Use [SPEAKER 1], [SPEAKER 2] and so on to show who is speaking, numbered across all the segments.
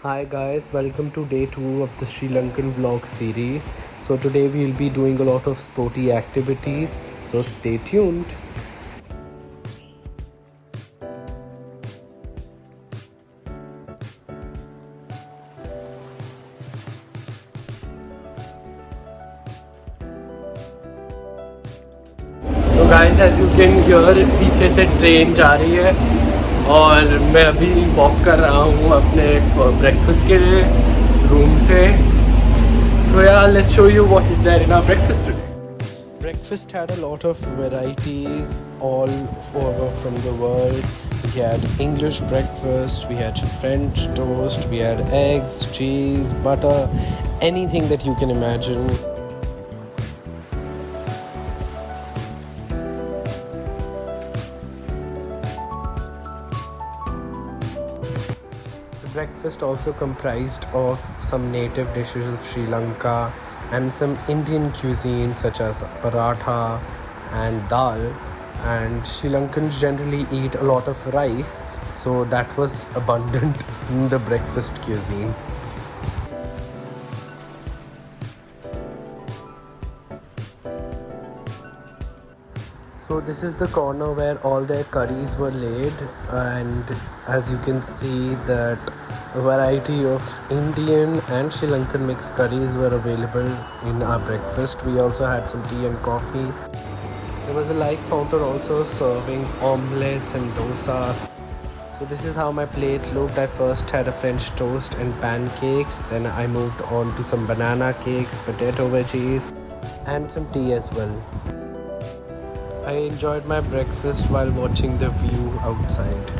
[SPEAKER 1] Hi guys, welcome to day 2 of the Sri Lankan vlog series. So today we'll be doing a lot of sporty activities, so stay tuned. तो guys as you can hear पीछे से train जा रही है और मैं अभी walk कर रहा हूँ अपने ब्रेकफास्ट के लिए रूम से. So yeah, let's show you what is there in our breakfast today. Breakfast had a lot of varieties all over from the world. We had English breakfast, we had French toast, we had eggs, cheese, butter, anything that you can imagine. The breakfast also comprised of some native dishes of Sri Lanka and some Indian cuisine such as paratha and dal. And Sri Lankans generally eat a lot of rice, so that was abundant in the breakfast cuisine. So this is the corner where all their curries were laid, and as you can see that a variety of Indian and Sri Lankan mixed curries were available in our breakfast. We also had some tea and coffee. There was a live counter also serving omelets and dosas. So this is how my plate looked. I first had a French toast and pancakes, then I moved on to some banana cakes, potato veggies and some tea as well. I enjoyed my breakfast while watching the view outside.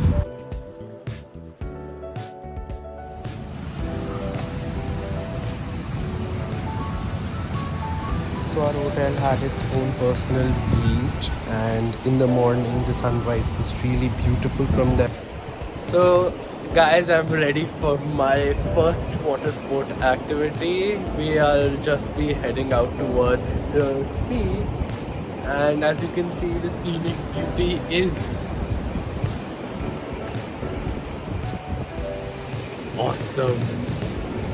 [SPEAKER 1] So our hotel had its own personal beach, and in the morning the sunrise was really beautiful from there. So guys, I'm ready for my first water sport activity. We'll just be heading out towards the sea, and as you can see, the scenic beauty is awesome.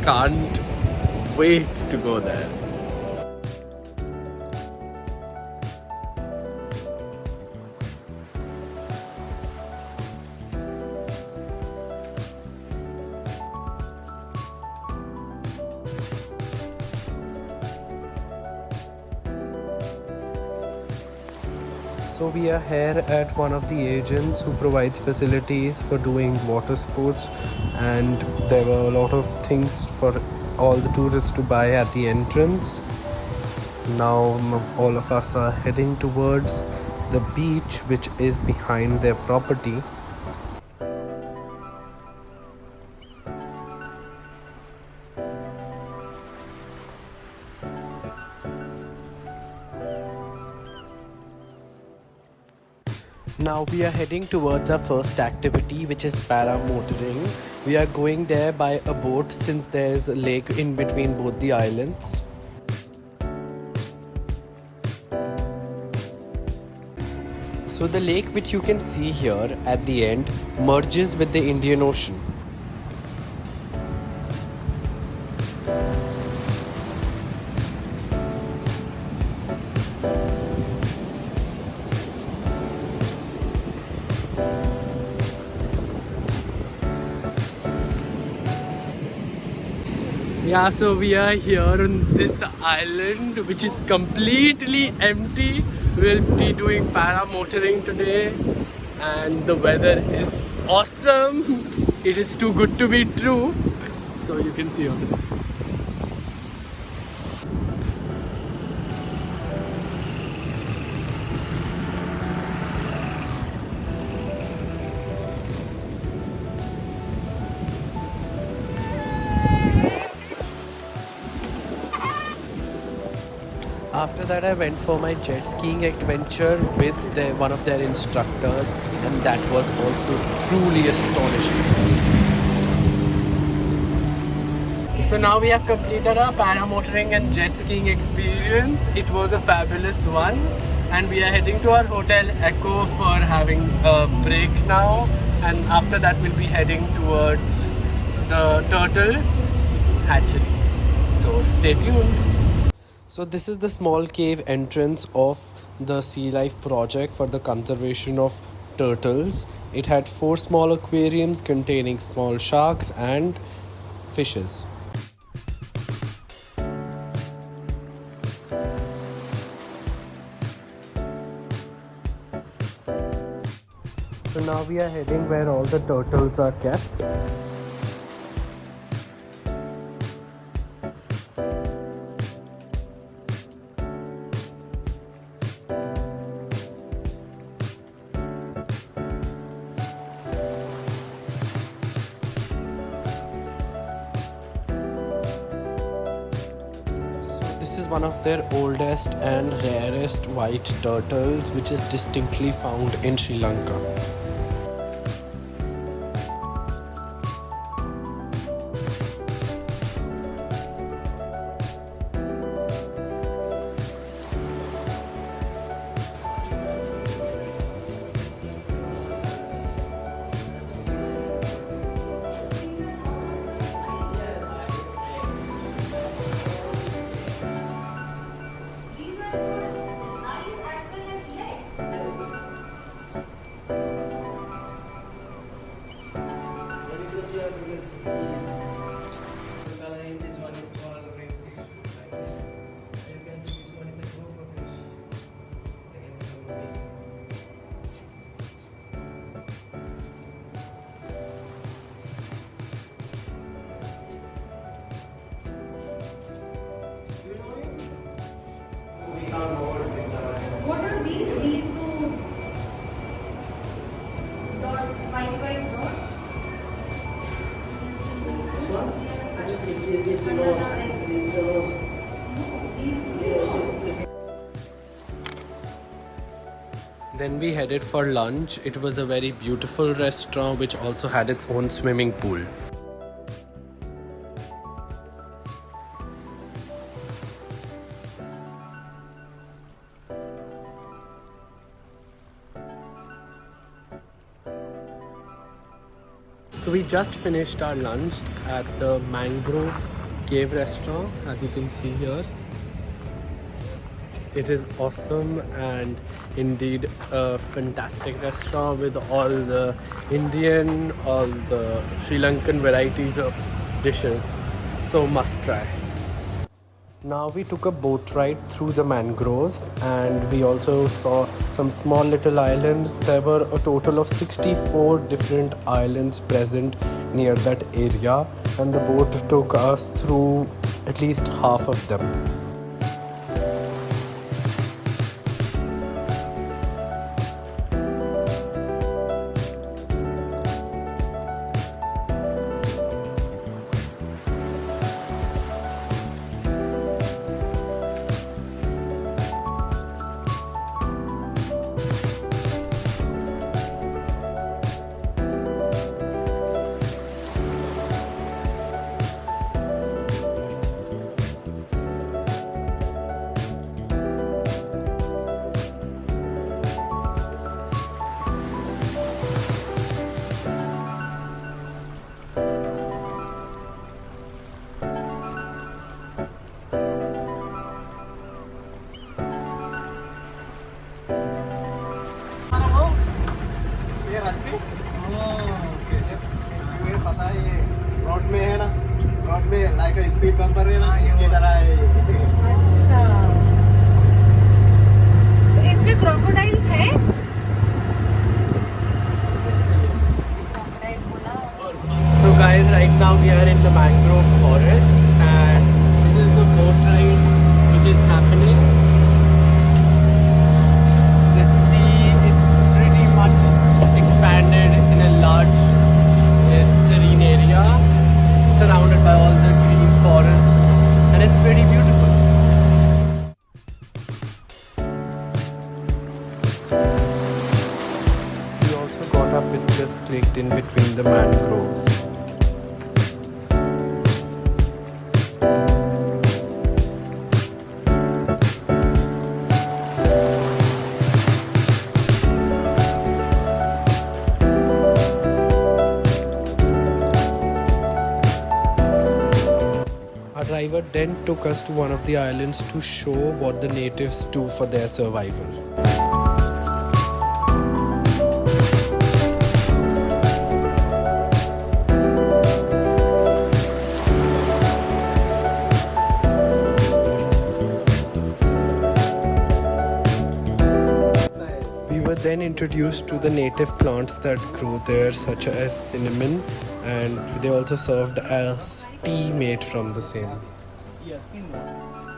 [SPEAKER 1] Can't wait to go there. So we are here at one of the agents who provides facilities for doing water sports, and there were a lot of things for all the tourists to buy at the entrance. Now all of us are heading towards the beach which is behind their property. Now we are heading towards our first activity, which is paramotoring. We are going there by a boat since there is a lake in between both the islands. So the lake which you can see here at the end merges with the Indian Ocean. Yeah, so we are here on this island which is completely empty. We'll be doing paramotoring today and the weather is awesome. It is too good to be true. So you can see on it. After that, I went for my jet skiing adventure with one of their instructors, and that was also truly astonishing. So now we have completed our paramotoring and jet skiing experience. It was a fabulous one, and we are heading to our hotel Echo for having a break now, and after that we'll be heading towards the turtle hatchery. So stay tuned. So this is the small cave entrance of the Sea Life project for the conservation of turtles. It had 4 small aquariums containing small sharks and fishes. So now we are heading where all the turtles are kept. This is one of their oldest and rarest white turtles, which is distinctly found in Sri Lanka.
[SPEAKER 2] What are these? These two dots, white dots?
[SPEAKER 1] Then we headed for lunch. It was a very beautiful restaurant which also had its own swimming pool. So we just finished our lunch at the Mangrove Cave restaurant, as you can see here. It is awesome and indeed a fantastic restaurant with all the Indian, all the Sri Lankan varieties of dishes. So must try. Now we took a boat ride through the mangroves and we also saw some small little islands. There were a total of 64 different islands present near that area, and the boat took us through at least half of them.
[SPEAKER 3] ये पता है ये road में है ना, road में like speed bumper है ना, इसकी तरह है।
[SPEAKER 2] अच्छा, तो इसमें क्रोकोडाइल्स है?
[SPEAKER 1] So guys, right now we are in the mangrove forest and this is the boat ride which is happening. The sea is pretty much expanded in a large serene area surrounded by all the green forests, and it's pretty beautiful. We also got our pictures clicked in between the mangroves. driver then took us to one of the islands to show what the natives do for their survival. We were then introduced to the native plants that grow there, such as cinnamon, and they also served as tea made from the same.
[SPEAKER 4] Yes, in one.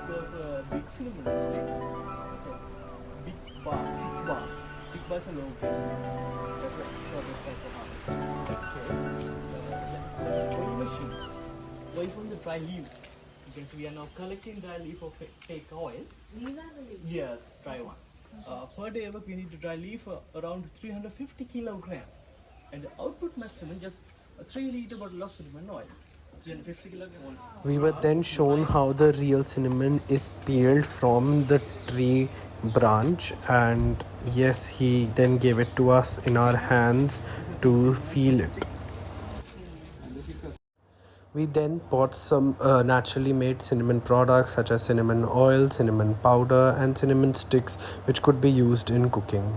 [SPEAKER 4] Because big cinnamon stick. So big bar, big bar. Big bar is a low piece. That's what it's like to harvest. Okay. Let's oil machine. Oil from the dry leaves. Because we are now collecting dry leaf of take oil.
[SPEAKER 2] These are the leaves.
[SPEAKER 4] Yes, dry one. Per day, we need to dry leaf around 350 kilogram, and the output maximum just a 3-liter bottle of cinnamon oil. 350 kilogram.
[SPEAKER 1] We were then shown how the real cinnamon is peeled from the tree branch, and yes, he then gave it to us in our hands to feel it. We then bought some naturally made cinnamon products such as cinnamon oil, cinnamon powder, and cinnamon sticks, which could be used in cooking.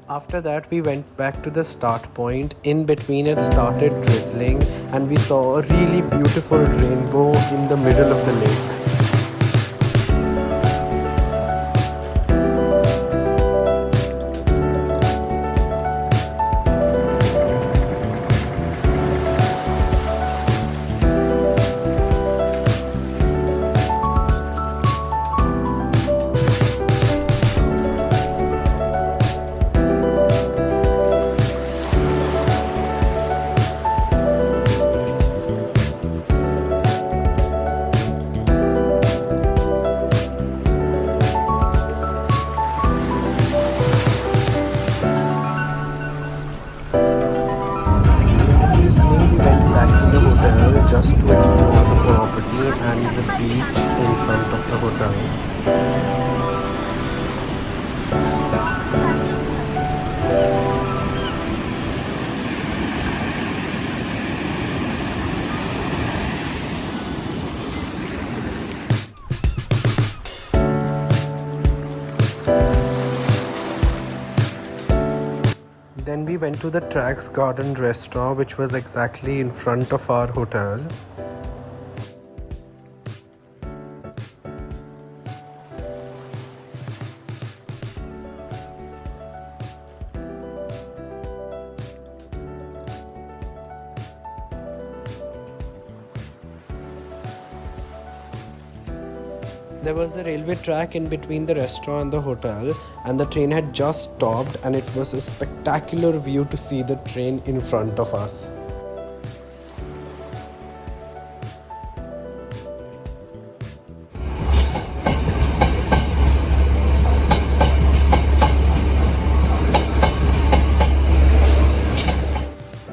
[SPEAKER 1] After that, we went back to the start point. In between, it started drizzling, and we saw a really beautiful rainbow in the middle of the lake. Just to explore the property and the beach in front of the hotel. Then we went to the Tracks Garden restaurant, which was exactly in front of our hotel. There was a railway track in between the restaurant and the hotel, and the train had just stopped, and it was a spectacular view to see the train in front of us.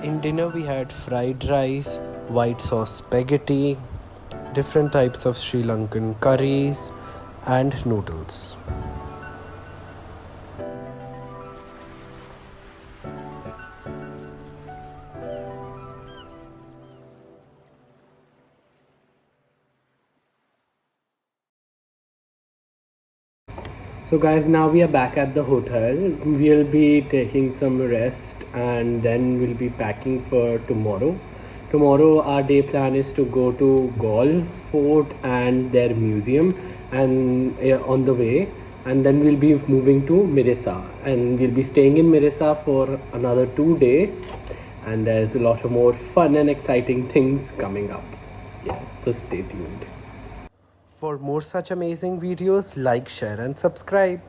[SPEAKER 1] In dinner, we had fried rice, white sauce spaghetti, different types of Sri Lankan curries, and noodles. So guys, now we are back at the hotel. We'll be taking some rest and then we'll be packing for tomorrow. Tomorrow our day plan is to go to Gaul Fort and their museum, and on the way, and then we'll be moving to Mirissa, and we'll be staying in Mirissa for another 2 days, and there's a lot of more fun and exciting things coming up. Yeah, so stay tuned. For more such amazing videos, like, share and subscribe.